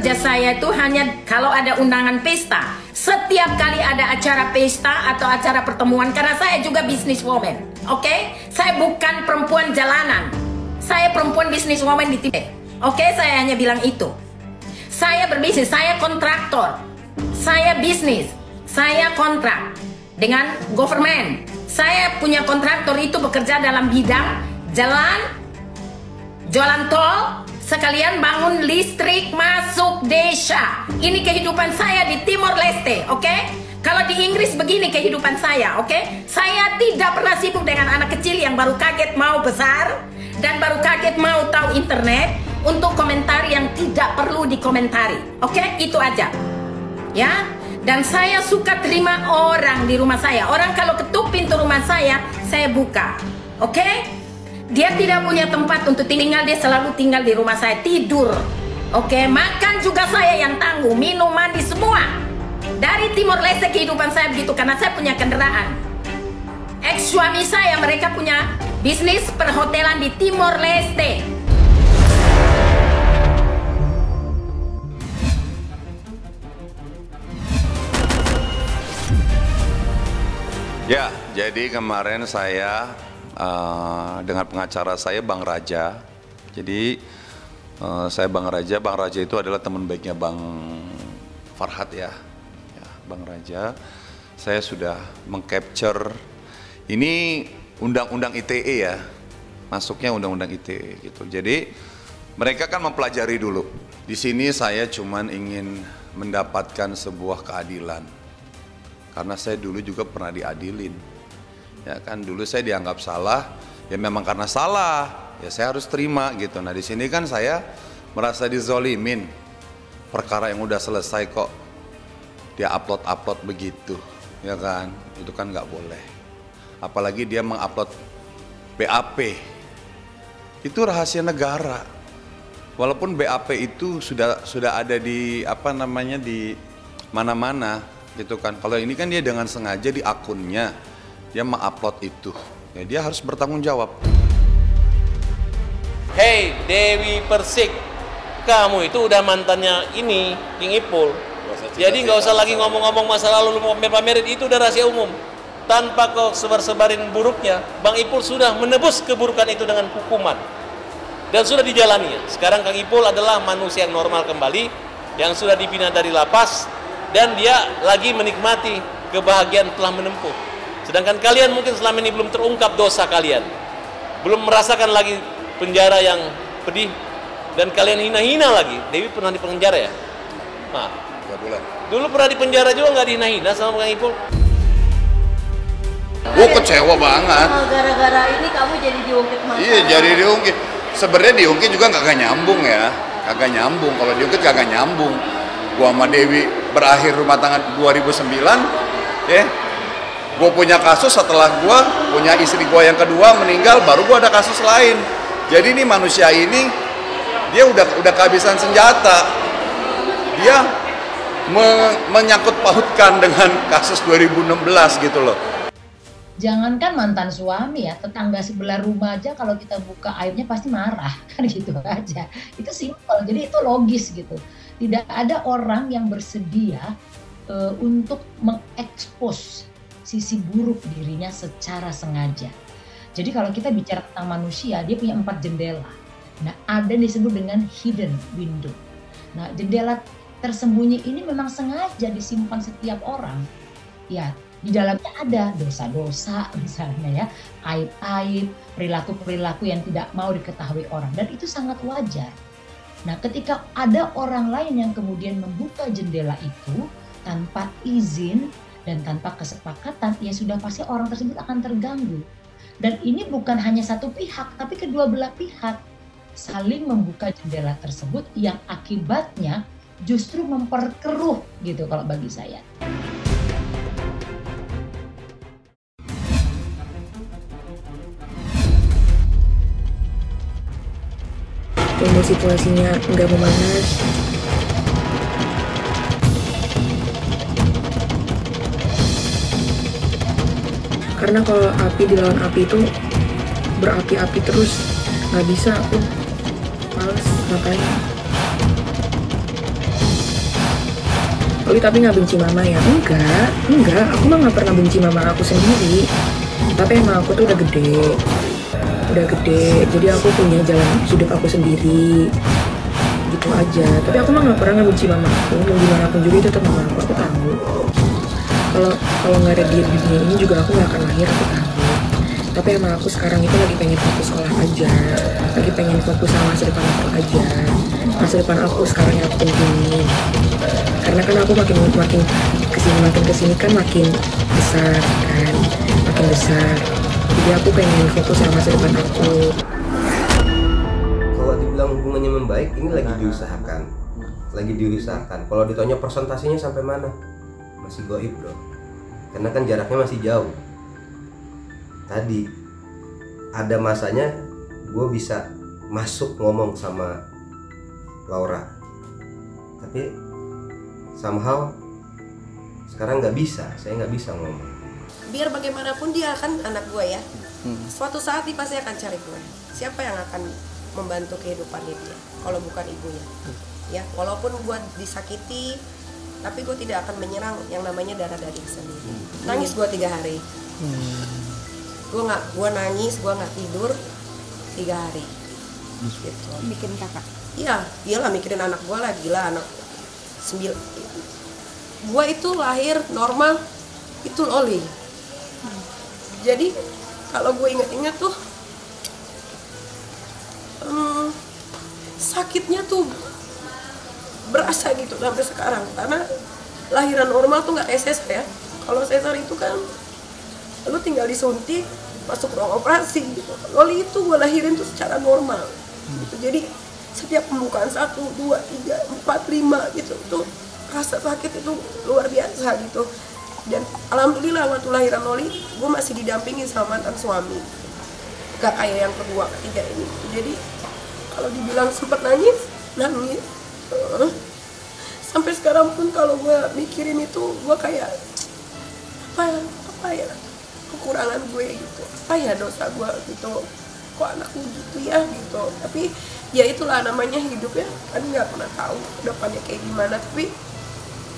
kerja saya itu hanya kalau ada undangan pesta. Setiap kali ada acara pesta atau acara pertemuan, karena saya juga businesswoman, oke? Saya bukan perempuan jalanan. Saya perempuan businesswoman di tim. Oke, saya hanya bilang itu. Saya berbisnis, saya kontraktor. Saya bisnis, saya kontrak dengan government. Saya punya kontraktor itu bekerja dalam bidang jalan, jualan tol, sekalian bangun listrik masuk desa. Ini kehidupan saya di Timor Leste, oke? Kalau di Inggris begini kehidupan saya, oke? Saya tidak pernah sibuk dengan anak kecil yang baru kaget mau besar dan baru kaget mau tahu internet untuk komentar yang tidak perlu dikomentari, oke? Itu aja, ya. Dan saya suka terima orang di rumah saya. Orang kalau ketuk pintu rumah saya buka, oke? Dia tidak punya tempat untuk tinggal, dia selalu tinggal di rumah saya, tidur. Oke, makan juga saya yang tanggung, minum, mandi, semua. Dari Timor Leste kehidupan saya begitu, karena saya punya kendaraan. Ex suami saya, mereka punya bisnis perhotelan di Timor Leste. Ya, jadi kemarin saya dengan pengacara saya Bang Raja. Jadi saya Bang Raja itu adalah teman baiknya Bang Farhad ya, Bang Raja. Saya sudah mengcapture ini undang-undang ITE ya, masuknya undang-undang ITE gitu. Jadi mereka kan mempelajari dulu. Di sini saya cuman ingin mendapatkan sebuah keadilan, karena saya dulu juga pernah diadilin. Ya kan, dulu saya dianggap salah, ya memang karena salah, ya saya harus terima gitu. Nah di sini kan saya merasa dizolimin, perkara yang udah selesai kok dia upload begitu, ya kan, itu kan nggak boleh. Apalagi dia mengupload BAP, itu rahasia negara. Walaupun BAP itu sudah ada di di mana-mana gitu kan. Kalau ini kan dia dengan sengaja di akunnya dia mengupload itu, ya dia harus bertanggung jawab. Hei Dewi Persik, kamu itu udah mantannya ini King Ipul. Jadi nggak usah lagi ngomong-ngomong masa lalu, lu mau pamer-pamerin, itu udah rahasia umum. Tanpa kau sebar-sebarin buruknya, Bang Ipul sudah menebus keburukan itu dengan hukuman dan sudah dijalani. Sekarang Kang Ipul adalah manusia yang normal kembali, yang sudah dibina dari lapas, dan dia lagi menikmati kebahagiaan telah menempuh. Sedangkan kalian mungkin selama ini belum terungkap dosa kalian, belum merasakan lagi penjara yang pedih, dan kalian hina-hina lagi. Dewi pernah di penjara ya? Nah, 3 bulan. dulu pernah di penjara juga nggak dihina-hina sama Kang Ipul? Gue kecewa banget. Gara-gara ini kamu jadi diungkit masalah. Iya, jadi diungkit. Sebenarnya diungkit juga kagak nyambung ya, kagak nyambung. Kalau diungkit kagak nyambung. Gua sama Dewi berakhir rumah tangga 2009, ya. Gue punya kasus setelah gue punya istri gue yang kedua meninggal, baru gue ada kasus lain. Jadi ini manusia ini dia udah kehabisan senjata. Dia menyangkut pautkan dengan kasus 2016 gitu loh. Jangankan mantan suami ya, tetangga sebelah rumah aja kalau kita buka aibnya pasti marah, kan gitu aja. Itu simpel, jadi itu logis gitu. Tidak ada orang yang bersedia untuk mengekspos sisi buruk dirinya secara sengaja. Jadi kalau kita bicara tentang manusia, dia punya 4 jendela. Nah, ada yang disebut dengan hidden window. Nah, jendela tersembunyi ini memang sengaja disimpan setiap orang. Ya, di dalamnya ada dosa-dosa misalnya ya, aib-aib, perilaku-perilaku yang tidak mau diketahui orang, dan itu sangat wajar. Nah, ketika ada orang lain yang kemudian membuka jendela itu tanpa izin dan tanpa kesepakatan, ya sudah pasti orang tersebut akan terganggu. Dan ini bukan hanya satu pihak, tapi kedua belah pihak saling membuka jendela tersebut yang akibatnya justru memperkeruh gitu kalau bagi saya. Tunggu situasinya nggak memanas. Karena kalau api dilawan api itu berapi-api terus, nggak bisa, aku males makanya. Loli tapi nggak benci mama ya? Enggak, aku mah nggak pernah benci mama aku sendiri. Tapi emang aku tuh udah gede, jadi aku punya jalan hidup aku sendiri, gitu aja. Tapi aku mah nggak pernah ngebenci mama aku, mau gimana pun juga itu tetap mama aku tahu. Kalau nggak ada dia di dunia ini juga aku nggak akan lahir, aku tahu. Tapi emang aku sekarang itu lagi pengen fokus sekolah aja, lagi pengen fokus sama masa depan aku aja. Masa depan aku sekarang yang aku pentingin. Karena kan aku makin kesini kan makin besar kan, makin besar. Jadi aku pengen fokus sama masa depan aku. Kalau dibilang hubungannya membaik, ini lagi diusahakan. Kalau ditanya persentasenya sampai mana, masih goib bro. Karena kan jaraknya masih jauh. Tadi ada masanya gue bisa masuk ngomong sama Laura, tapi somehow sekarang saya nggak bisa ngomong. Biar bagaimanapun dia kan anak gue ya. Suatu saat dia pasti akan cari gue. Siapa yang akan membantu kehidupannya dia kalau bukan ibunya? Ya, walaupun gue disakiti, tapi gue tidak akan menyerang yang namanya darah daging sendiri. Nangis gue 3 hari. Gue nangis, gue nggak tidur 3 hari. Gitu. Bikin kakak. Iya, iyalah mikirin anak gue lah, gila anak 9. Gue itu lahir normal, itu Loli. Jadi kalau gue ingat-ingat tuh sakitnya tuh berasa gitu sampai sekarang. Karena lahiran normal tuh nggak kayak sesar ya. Kalau sesar itu kan lu tinggal disuntik, masuk ruang operasi gitu. Loli itu gue lahirin tuh secara normal gitu. Jadi setiap pembukaan 1, 2, 3, 4, 5 gitu tuh rasa sakit itu luar biasa gitu. Dan alhamdulillah waktu lahiran Loli gue masih didampingi sama mantan suami, gak kayak yang kedua ketiga ini. Jadi kalau dibilang sempat nangis sampai sekarang pun kalau gue mikirin itu gue kayak apa ya kekurangan gue gitu, apa ya dosa gue gitu, kok anakku gitu ya gitu. Tapi ya itulah namanya hidup ya, kan nggak pernah tahu depannya kayak gimana. Tapi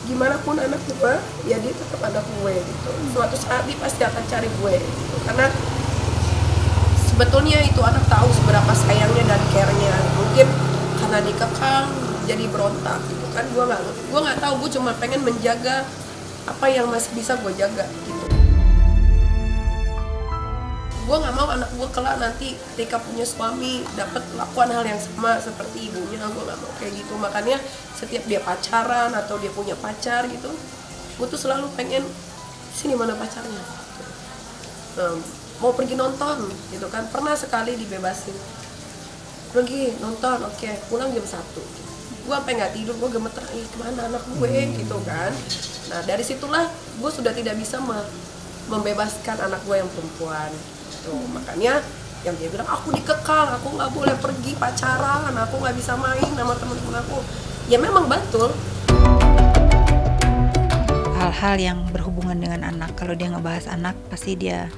gimana pun anak gue, ya dia tetap anak gue gitu. Suatu saat dia pasti akan cari gue gitu. Karena sebetulnya itu anak tahu seberapa sayangnya dan care-nya. Mungkin karena dikekang jadi berontak gitu kan. Gue nggak tahu, gue cuma pengen menjaga apa yang masih bisa gue jaga gitu. Gue nggak mau anak gue kelak nanti ketika punya suami dapat lakukan hal yang sama seperti ibunya. Gue nggak mau kayak gitu. Makanya setiap dia pacaran atau dia punya pacar gitu, gue tuh selalu pengen sini mana pacarnya. Mau pergi nonton gitu kan, pernah sekali dibebasin, pergi nonton, oke, pulang jam 1. Gue sampai nggak tidur, gue gemeter, kemana anak gue gitu kan. Nah dari situlah gue sudah tidak bisa membebaskan anak gue yang perempuan. Tuh, makanya yang dia bilang aku dikekang, aku nggak boleh pergi pacaran, aku nggak bisa main sama teman-teman aku. Ya memang betul. Hal-hal yang berhubungan dengan anak, kalau dia ngebahas anak pasti dia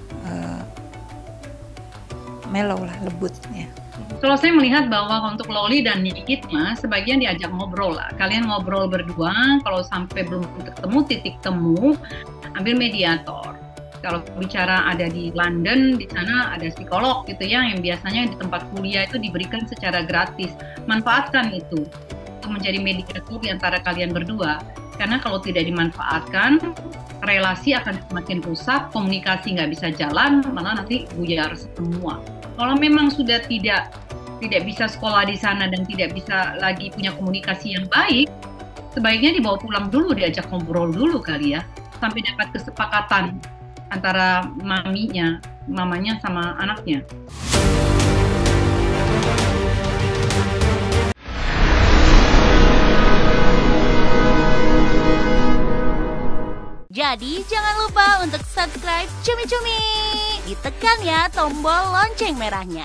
mellow lah, lembut ya. Kalau saya melihat bahwa untuk Loli dan Nikita sebagian diajak ngobrol lah. Kalian ngobrol berdua, kalau sampai belum ketemu titik temu, ambil mediator. Kalau bicara ada di London, di sana ada psikolog gitu ya, yang biasanya di tempat kuliah itu diberikan secara gratis. Manfaatkan itu untuk menjadi mediator di antara kalian berdua. Karena kalau tidak dimanfaatkan, relasi akan semakin rusak, komunikasi nggak bisa jalan, malah nanti buyar semua. Kalau memang sudah tidak bisa sekolah di sana dan tidak bisa lagi punya komunikasi yang baik, sebaiknya dibawa pulang dulu, diajak ngobrol dulu kali ya, sampai dapat kesepakatan antara mamanya sama anaknya. Jadi jangan lupa untuk subscribe Cumi Cumi. Ditekan ya tombol lonceng merahnya.